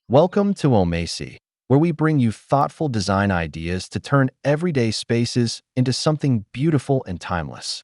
Welcome to Omasae, where we bring you thoughtful design ideas to turn everyday spaces into something beautiful and timeless.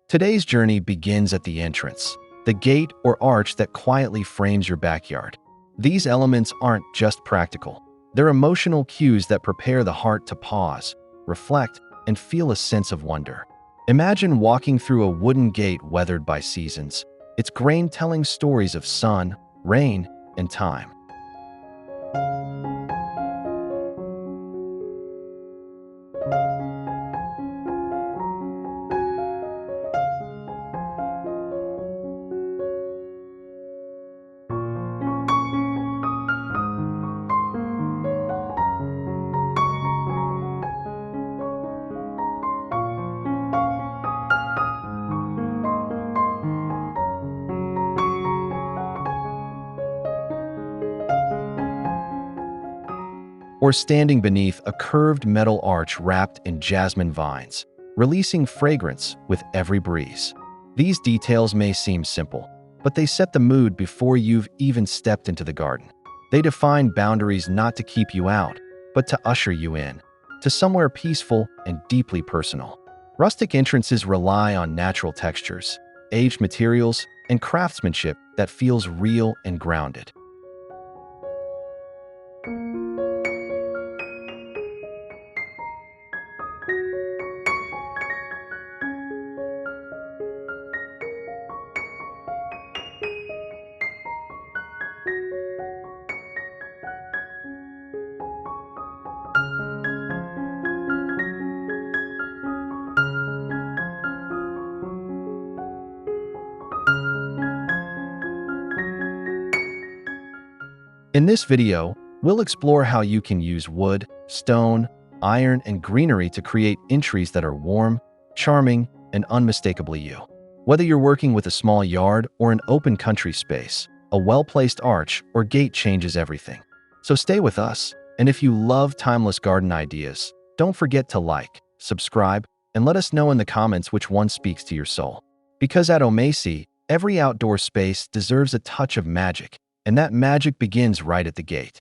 Today's journey begins at the entrance, the gate or arch that quietly frames your backyard. These elements aren't just practical. They're emotional cues that prepare the heart to pause, reflect, and feel a sense of wonder. Imagine walking through a wooden gate weathered by seasons, its grain telling stories of sun, rain, and time. Or standing beneath a curved metal arch wrapped in jasmine vines, releasing fragrance with every breeze. These details may seem simple, but they set the mood before you've even stepped into the garden. They define boundaries not to keep you out, but to usher you in, to somewhere peaceful and deeply personal. Rustic entrances rely on natural textures, aged materials, and craftsmanship that feels real and grounded. In this video, we'll explore how you can use wood, stone, iron, and greenery to create entries that are warm, charming, and unmistakably you. Whether you're working with a small yard or an open country space, a well-placed arch or gate changes everything. So stay with us, and if you love timeless garden ideas, don't forget to like, subscribe, and let us know in the comments which one speaks to your soul. Because at Omasae, every outdoor space deserves a touch of magic, and that magic begins right at the gate.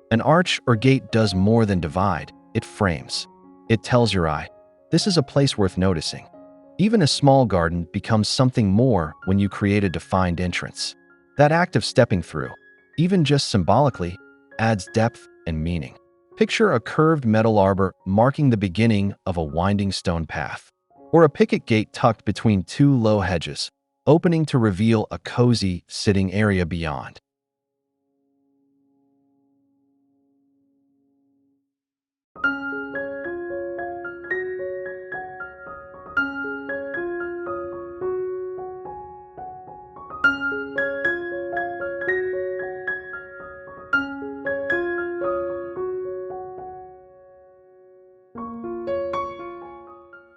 An arch or gate does more than divide, it frames. It tells your eye, this is a place worth noticing. Even a small garden becomes something more when you create a defined entrance. That act of stepping through, even just symbolically, adds depth and meaning. Picture a curved metal arbor marking the beginning of a winding stone path, or a picket gate tucked between two low hedges, opening to reveal a cozy sitting area beyond.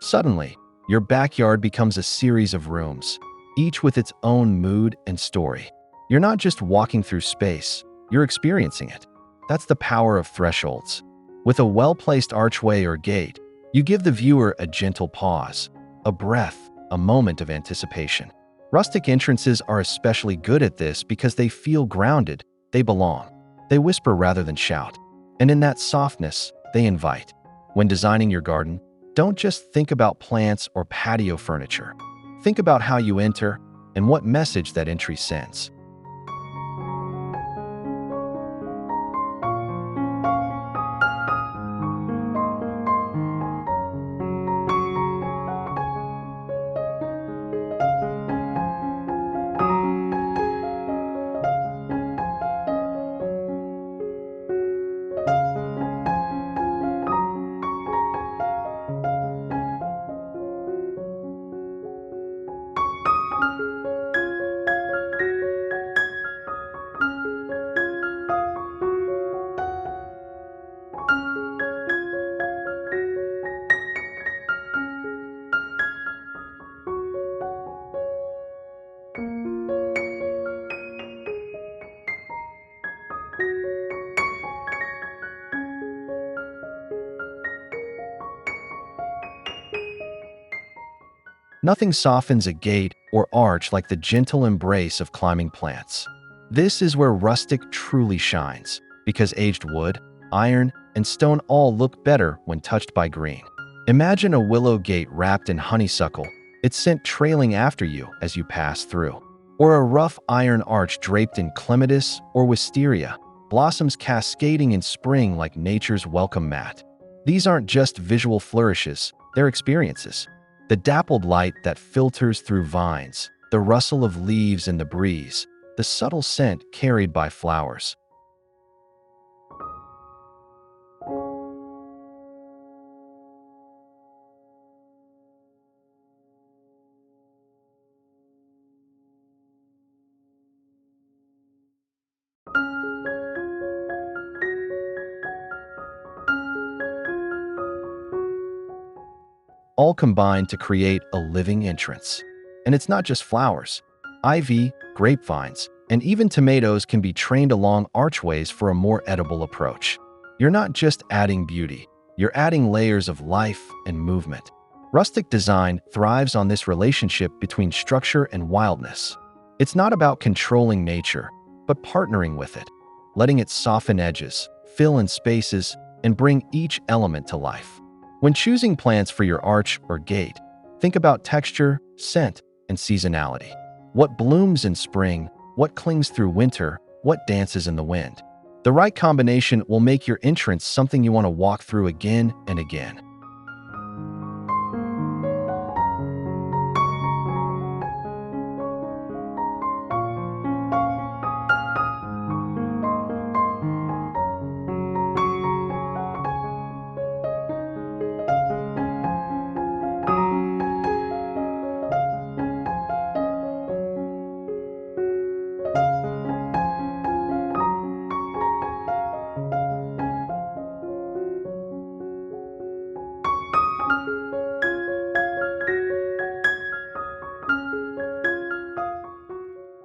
Suddenly, your backyard becomes a series of rooms, each with its own mood and story. You're not just walking through space, you're experiencing it. That's the power of thresholds. With a well-placed archway or gate, you give the viewer a gentle pause, a breath, a moment of anticipation. Rustic entrances are especially good at this because they feel grounded, they belong. They whisper rather than shout. And in that softness, they invite. When designing your garden, don't just think about plants or patio furniture. Think about how you enter and what message that entry sends. Nothing softens a gate or arch like the gentle embrace of climbing plants. This is where rustic truly shines, because aged wood, iron, and stone all look better when touched by green. Imagine a willow gate wrapped in honeysuckle, its scent trailing after you as you pass through. Or a rough iron arch draped in clematis or wisteria, blossoms cascading in spring like nature's welcome mat. These aren't just visual flourishes, they're experiences. The dappled light that filters through vines, the rustle of leaves in the breeze, the subtle scent carried by flowers. All combine to create a living entrance. And it's not just flowers. Ivy, grapevines, and even tomatoes can be trained along archways for a more edible approach. You're not just adding beauty, you're adding layers of life and movement. Rustic design thrives on this relationship between structure and wildness. It's not about controlling nature, but partnering with it, letting it soften edges, fill in spaces, and bring each element to life. When choosing plants for your arch or gate, think about texture, scent, and seasonality. What blooms in spring, what clings through winter, what dances in the wind. The right combination will make your entrance something you want to walk through again and again.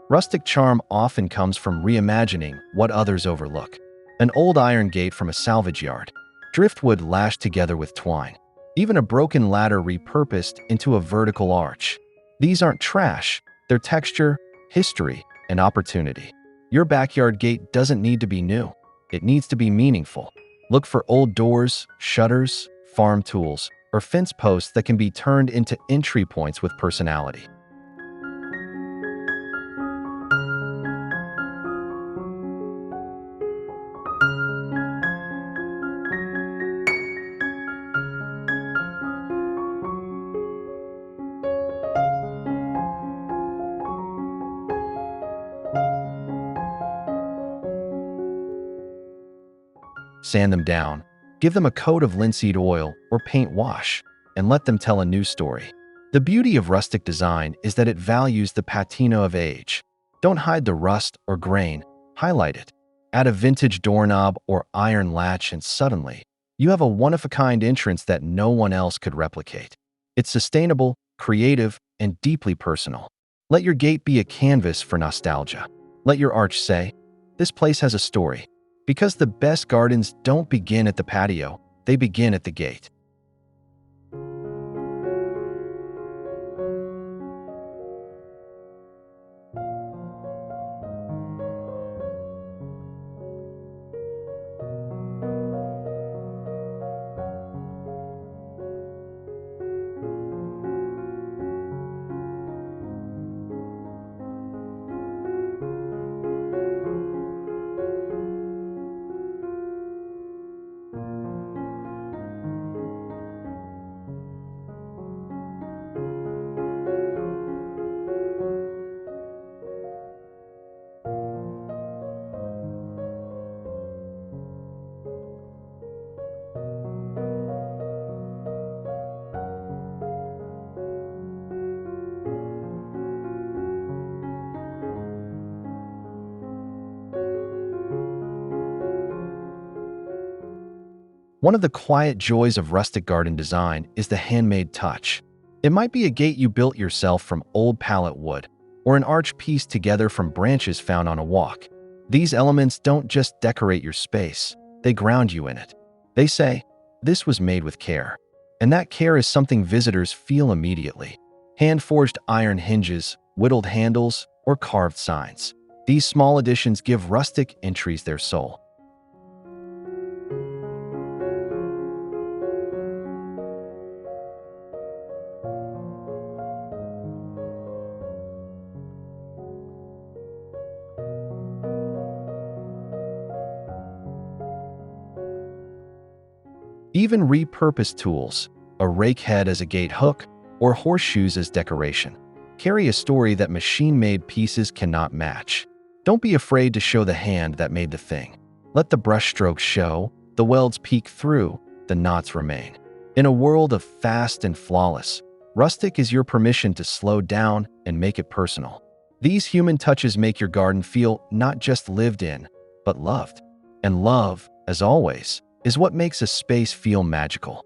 Rustic charm often comes from reimagining what others overlook. An old iron gate from a salvage yard, driftwood lashed together with twine, even a broken ladder repurposed into a vertical arch. These aren't trash, they're texture, history, and opportunity. Your backyard gate doesn't need to be new. It needs to be meaningful. Look for old doors, shutters, farm tools, or fence posts that can be turned into entry points with personality. Sand them down, give them a coat of linseed oil or paint wash, and let them tell a new story. The beauty of rustic design is that it values the patina of age. Don't hide the rust or grain, highlight it. Add a vintage doorknob or iron latch and suddenly, you have a one-of-a-kind entrance that no one else could replicate. It's sustainable, creative, and deeply personal. Let your gate be a canvas for nostalgia. Let your arch say, "This place has a story." Because the best gardens don't begin at the patio, they begin at the gate. One of the quiet joys of rustic garden design is the handmade touch. It might be a gate you built yourself from old pallet wood, or an arch pieced together from branches found on a walk. These elements don't just decorate your space, they ground you in it. They say, "This was made with care." And that care is something visitors feel immediately. Hand-forged iron hinges, whittled handles, or carved signs. These small additions give rustic entries their soul. Even repurposed tools, a rake head as a gate hook, or horseshoes as decoration, carry a story that machine-made pieces cannot match. Don't be afraid to show the hand that made the thing. Let the brushstrokes show, the welds peek through, the knots remain. In a world of fast and flawless, rustic is your permission to slow down and make it personal. These human touches make your garden feel not just lived in, but loved. And love, as always, is what makes a space feel magical.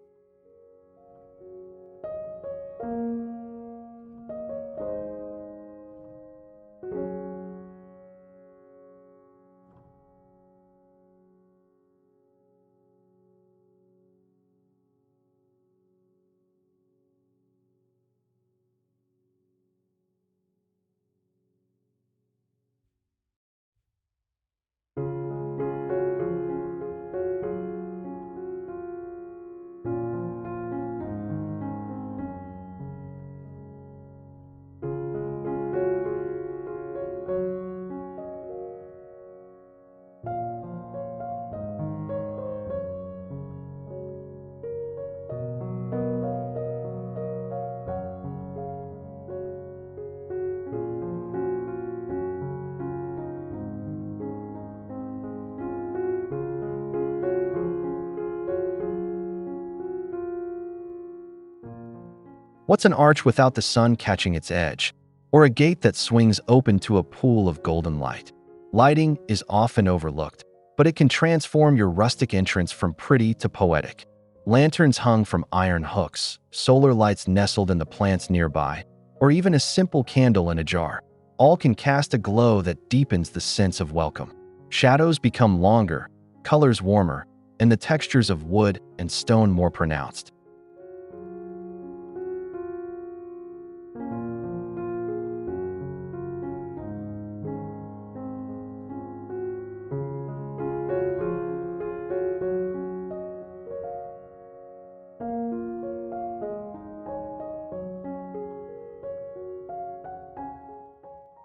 What's an arch without the sun catching its edge? Or a gate that swings open to a pool of golden light? Lighting is often overlooked, but it can transform your rustic entrance from pretty to poetic. Lanterns hung from iron hooks, solar lights nestled in the plants nearby, or even a simple candle in a jar, all can cast a glow that deepens the sense of welcome. Shadows become longer, colors warmer, and the textures of wood and stone more pronounced.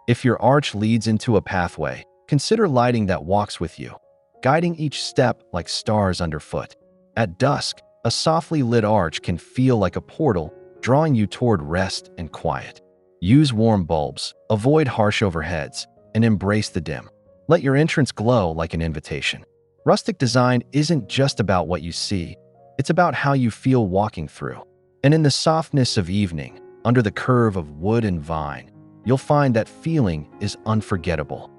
If your arch leads into a pathway, consider lighting that walks with you, guiding each step like stars underfoot. At dusk, a softly lit arch can feel like a portal, drawing you toward rest and quiet. Use warm bulbs, avoid harsh overheads, and embrace the dim. Let your entrance glow like an invitation. Rustic design isn't just about what you see, it's about how you feel walking through. And in the softness of evening, under the curve of wood and vine, you'll find that feeling is unforgettable.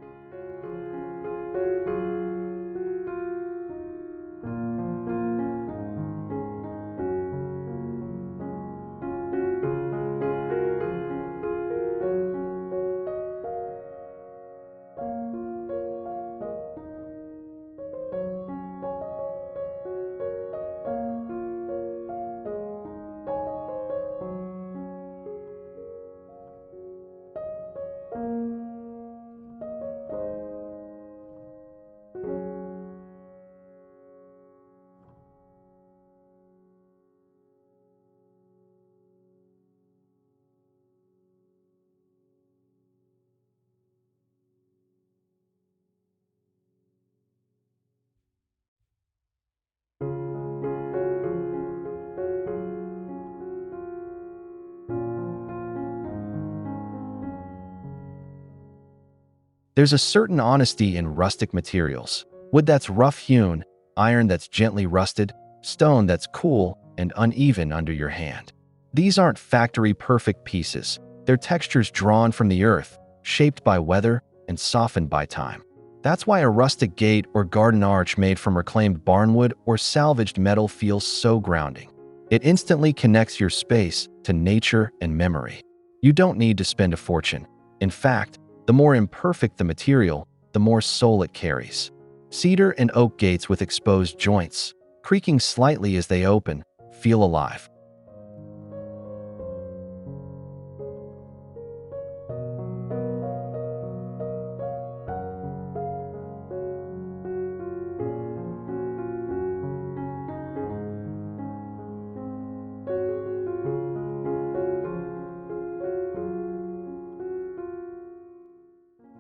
There's a certain honesty in rustic materials. Wood that's rough-hewn, iron that's gently rusted, stone that's cool and uneven under your hand. These aren't factory-perfect pieces. They're textures drawn from the earth, shaped by weather and softened by time. That's why a rustic gate or garden arch made from reclaimed barnwood or salvaged metal feels so grounding. It instantly connects your space to nature and memory. You don't need to spend a fortune. In fact, the more imperfect the material, the more soul it carries. Cedar and oak gates with exposed joints, creaking slightly as they open, feel alive.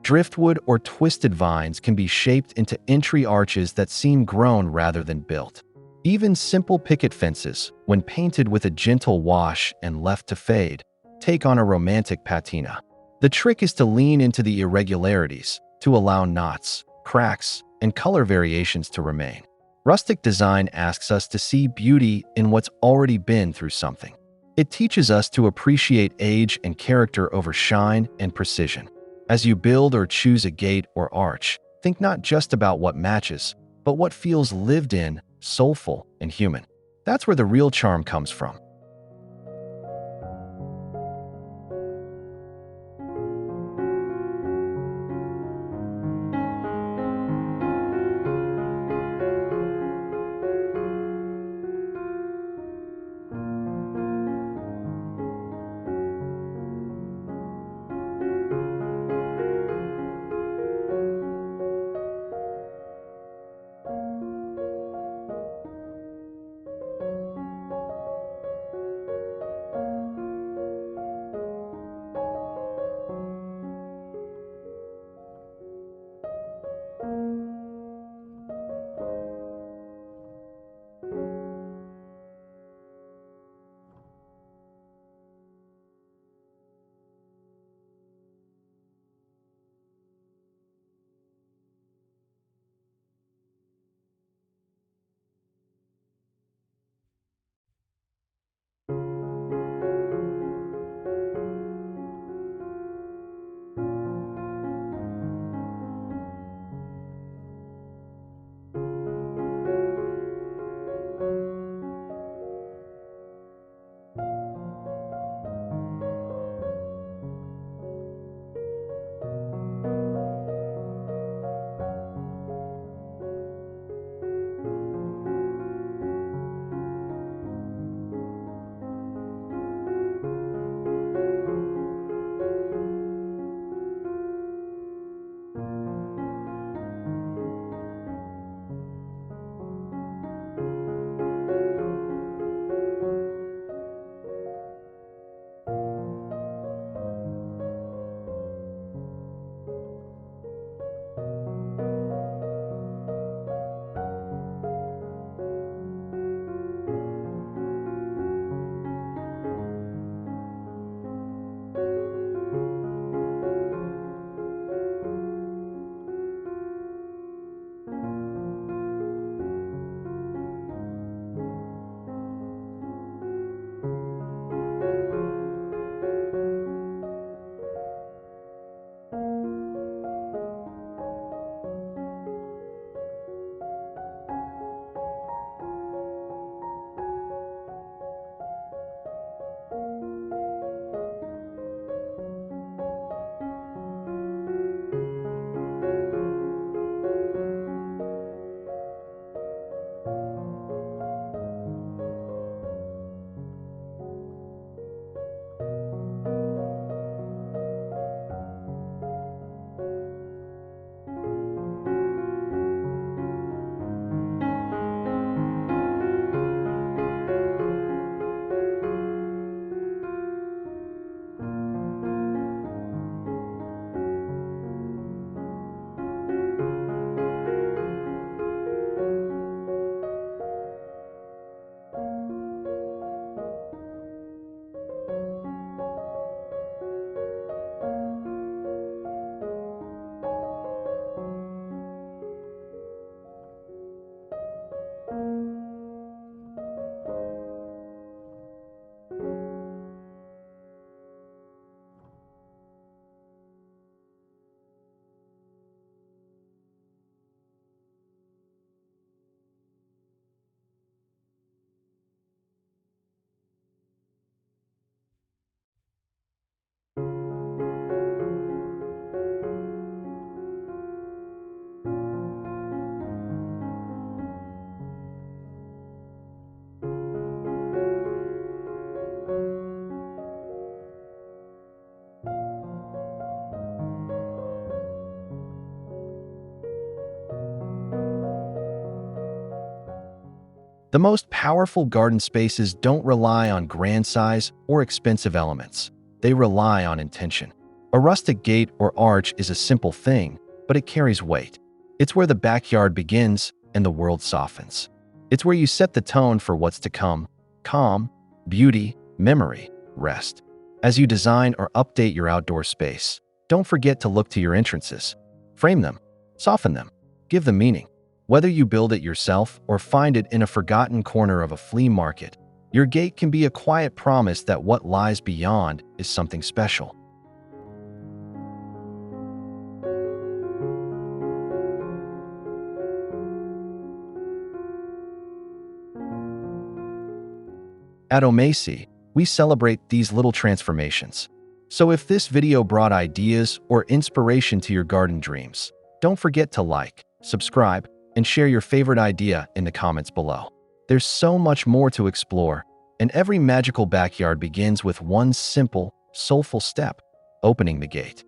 Driftwood or twisted vines can be shaped into entry arches that seem grown rather than built. Even simple picket fences, when painted with a gentle wash and left to fade, take on a romantic patina. The trick is to lean into the irregularities, to allow knots, cracks, and color variations to remain. Rustic design asks us to see beauty in what's already been through something. It teaches us to appreciate age and character over shine and precision. As you build or choose a gate or arch, think not just about what matches, but what feels lived in, soulful, and human. That's where the real charm comes from. The most powerful garden spaces don't rely on grand size or expensive elements. They rely on intention. A rustic gate or arch is a simple thing, but it carries weight. It's where the backyard begins and the world softens. It's where you set the tone for what's to come: calm, beauty, memory, rest. As you design or update your outdoor space, don't forget to look to your entrances. Frame them, soften them, give them meaning. Whether you build it yourself or find it in a forgotten corner of a flea market, your gate can be a quiet promise that what lies beyond is something special. At Omasae, we celebrate these little transformations. So if this video brought ideas or inspiration to your garden dreams, don't forget to like, subscribe, and share your favorite idea in the comments below. There's so much more to explore, and every magical backyard begins with one simple, soulful step: opening the gate.